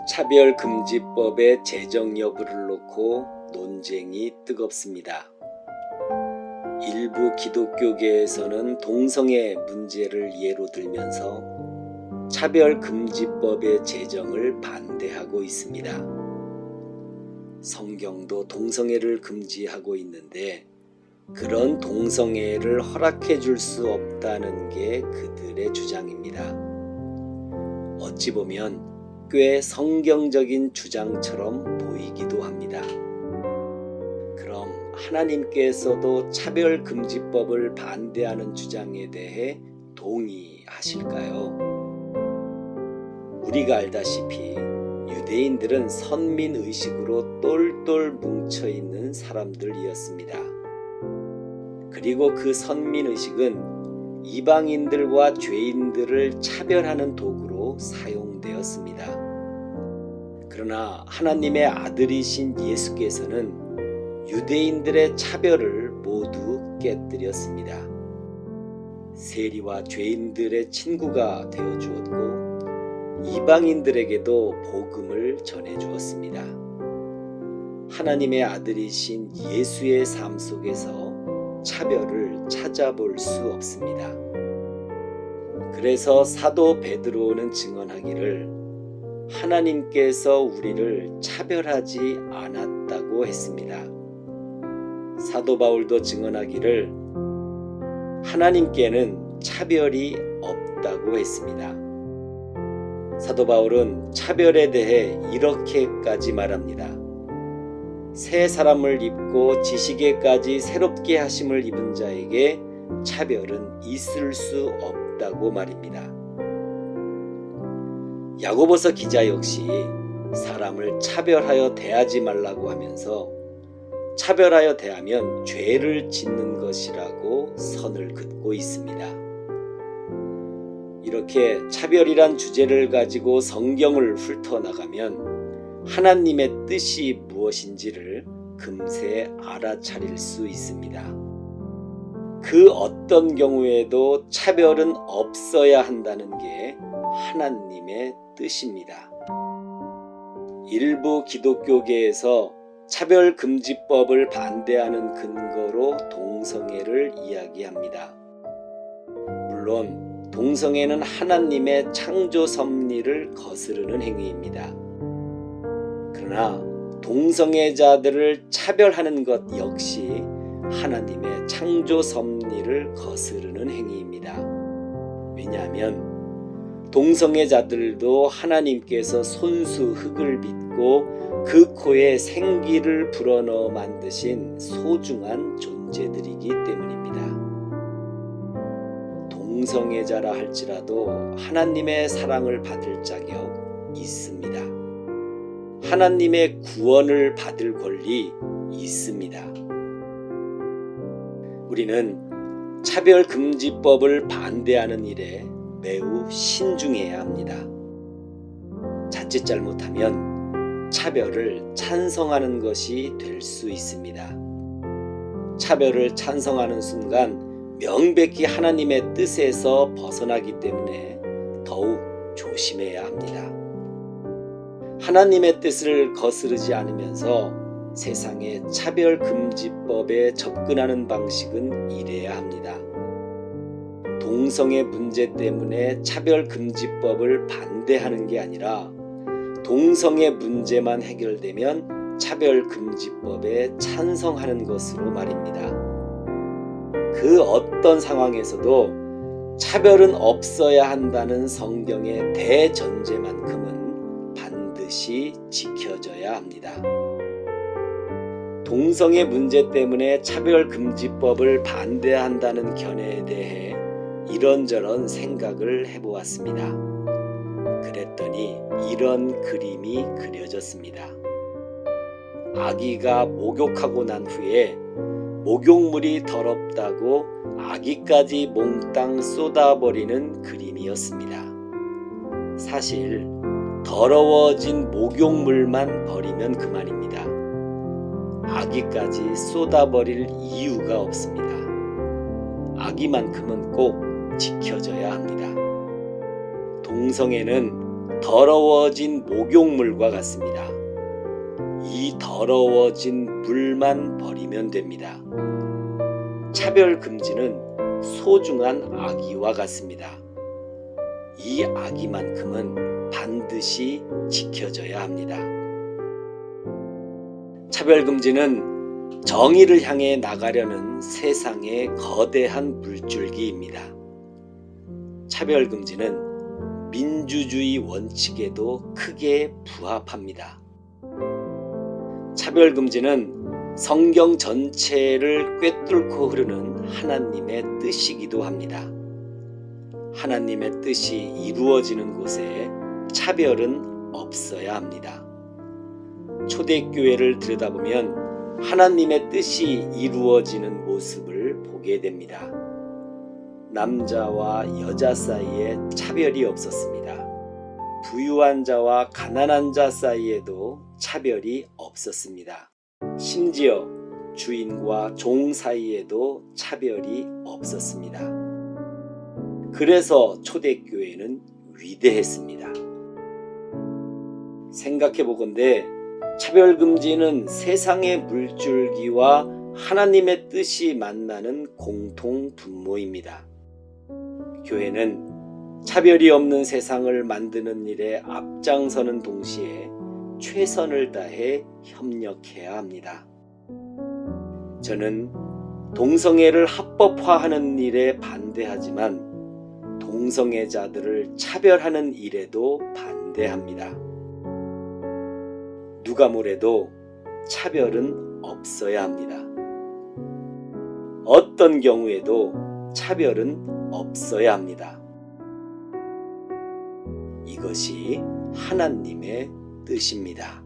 차별금지법의 제정 여부를 놓고 논쟁이 뜨겁습니다. 일부 기독교계에서는 동성애 문제를 예로 들면서 차별금지법의 제정을 반대하고 있습니다. 성경도 동성애를 금지하고 있는데 그런 동성애를 허락해 줄 수 없다는 게 그들의 주장입니다. 어찌 보면 꽤 성경적인 주장처럼 보이기도 합니다. 그럼 하나님께서도 차별금지법을 반대하는 주장에 대해 동의하실까요? 우리가 알다시피 유대인들은 선민의식으로 똘똘 뭉쳐있는 사람들이었습니다. 그리고 그 선민의식은 이방인들과 죄인들을 차별하는 도구로 사용되었습니다. 그러나 하나님의 아들이신 예수께서는 유대인들의 차별을 모두 깨뜨렸습니다. 세리와 죄인들의 친구가 되어주었고 이방인들에게도 복음을 전해주었습니다. 하나님의 아들이신 예수의 삶 속에서 차별을 찾아볼 수 없습니다. 그래서 사도 베드로는 증언하기를 하나님께서 우리를 차별하지 않았다고 했습니다. 사도 바울도 증언하기를 하나님께는 차별이 없다고 했습니다. 사도 바울은 차별에 대해 이렇게까지 말합니다. 새 사람을 입고 지식에까지 새롭게 하심을 입은 자에게 차별은 있을 수 없다고 말입니다. 야고보서 기자 역시 사람을 차별하여 대하지 말라고 하면서 차별하여 대하면 죄를 짓는 것이라고 선을 긋고 있습니다. 이렇게 차별이란 주제를 가지고 성경을 훑어나가면 하나님의 뜻이 무엇인지를 금세 알아차릴 수 있습니다. 그 어떤 경우에도 차별은 없어야 한다는 게 하나님의 뜻입니다. 일부 기독교계에서 차별금지법을 반대하는 근거로 동성애를 이야기합니다. 물론 동성애는 하나님의 창조 섭리를 거스르는 행위입니다. 그러나 동성애자들을 차별하는 것 역시 하나님의 창조 섭리를 거스르는 행위입니다. 왜냐하면 동성애자들도 하나님께서 손수 흙을 빚고 그 코에 생기를 불어넣어 만드신 소중한 존재들이기 때문입니다. 동성애자라 할지라도 하나님의 사랑을 받을 자격 있습니다. 하나님의 구원을 받을 권리 있습니다. 우리는 차별금지법을 반대하는 일에 매우 신중해야 합니다. 자칫 잘못하면 차별을 찬성하는 것이 될 수 있습니다. 차별을 찬성하는 순간 명백히 하나님의 뜻에서 벗어나기 때문에 더욱 조심해야 합니다. 하나님의 뜻을 거스르지 않으면서 세상의 차별금지법에 접근하는 방식은 이래야 합니다. 동성애 문제 때문에 차별금지법을 반대하는 게 아니라 동성애 문제만 해결되면 차별금지법에 찬성하는 것으로 말입니다. 그 어떤 상황에서도 차별은 없어야 한다는 성경의 대전제만큼은 반드시 지켜져야 합니다. 동성애 문제 때문에 차별금지법을 반대한다는 견해에 대해 이런저런 생각을 해보았습니다. 그랬더니 이런 그림이 그려졌습니다. 아기가 목욕하고 난 후에 목욕물이 더럽다고 아기까지 몽땅 쏟아버리는 그림이었습니다. 사실 더러워진 목욕물만 버리면 그만입니다. 아기까지 쏟아버릴 이유가 없습니다. 아기만큼은 꼭 지켜져야 합니다. 동성애는 더러워진 목욕물과 같습니다. 이 더러워진 물만 버리면 됩니다. 차별 금지는 소중한 아기와 같습니다. 이 아기만큼은 반드시 지켜져야 합니다. 차별 금지는 정의를 향해 나가려는 세상의 거대한 물줄기입니다. 차별 금지는 민주주의 원칙에도 크게 부합합니다. 차별 금지는 성경 전체를 꿰뚫고 흐르는 하나님의 뜻이기도 합니다. 하나님의 뜻이 이루어지는 곳에 차별은 없어야 합니다. 초대교회를 들여다보면 하나님의 뜻이 이루어지는 모습을 보게 됩니다. 남자와 여자 사이에 차별이 없었습니다. 부유한 자와 가난한 자 사이에도 차별이 없었습니다. 심지어 주인과 종 사이에도 차별이 없었습니다. 그래서 초대교회는 위대했습니다. 생각해보건대 차별금지는 세상의 물줄기와 하나님의 뜻이 만나는 공통 분모입니다. 교회는 차별이 없는 세상을 만드는 일에 앞장서는 동시에 최선을 다해 협력해야 합니다. 저는 동성애를 합법화하는 일에 반대하지만 동성애자들을 차별하는 일에도 반대합니다. 누가 뭐래도 차별은 없어야 합니다. 어떤 경우에도 차별은 없어야 합니다. 이것이 하나님의 뜻입니다.